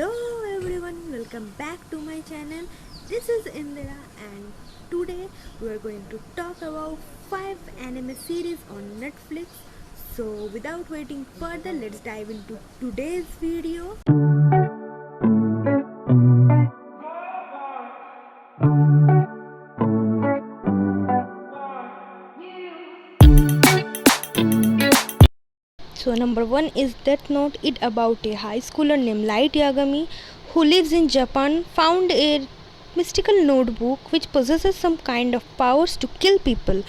Hello everyone, welcome back to my channel. This is Indira and today we are going to talk about 5 anime series on Netflix. So without waiting further, let's dive into today's video. So number 1 is Death Note. It about a high schooler named Light Yagami who lives in Japan found a mystical notebook which possesses some kind of powers to kill people,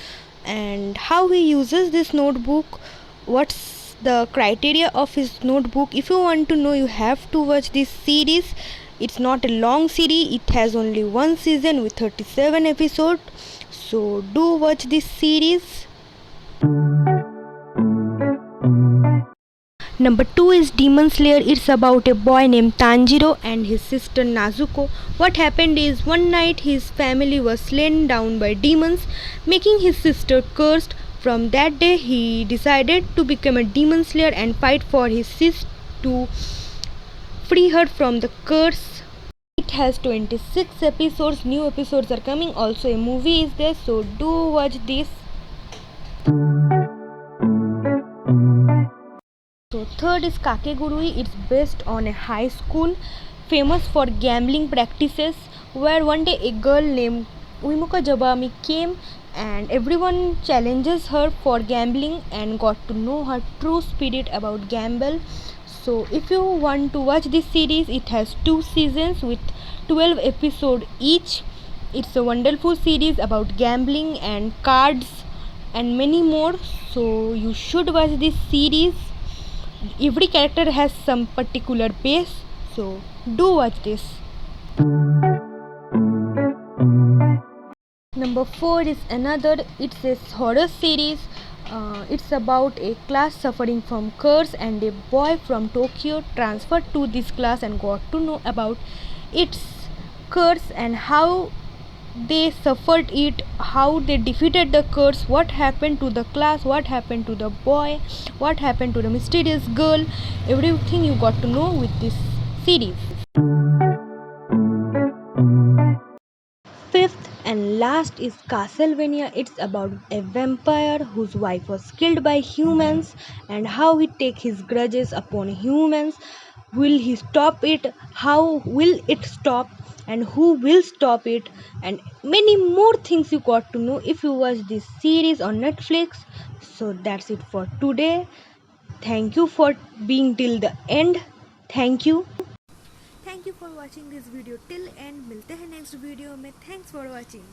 and how he uses this notebook, what's the criteria of his notebook. If you want to know, you have to watch this series. It's not a long series, it has only one season with 37 episodes, so do watch this series. Number 2 is Demon Slayer. It's about a boy named Tanjiro and his sister Nazuko. What happened is one night his family was slain down by demons, making his sister cursed. From that day he decided to become a Demon Slayer and fight for his sister to free her from the curse. It has 26 episodes. New episodes are coming. Also a movie is there, so do watch this. So third is Kakegurui. It's based on a high school famous for gambling practices, where one day a girl named Uemuka Jabami came and everyone challenges her for gambling and got to know her true spirit about gamble. So if you want to watch this series, it has 2 seasons with 12 episodes each. It's a wonderful series about gambling and cards and many more, so you should watch this series. Every character has some particular base, so do watch this. Number 4 is another. It's a horror series. It's about a class suffering from curse, and a boy from Tokyo transferred to this class and got to know about its curse and how they suffered it, how they defeated the curse, what happened to the class, what happened to the boy, what happened to the mysterious girl. Everything you got to know with this series. Fifth and last is Castlevania. It's about a vampire whose wife was killed by humans and how he takes his grudges upon humans. Will he stop it? How will it stop? And who will stop it? And many more things you got to know if you watch this series on Netflix. So that's it for today. Thank you for being till the end. Thank you. Thank you for watching this video till end. मिलते हैं next video में. Thanks for watching.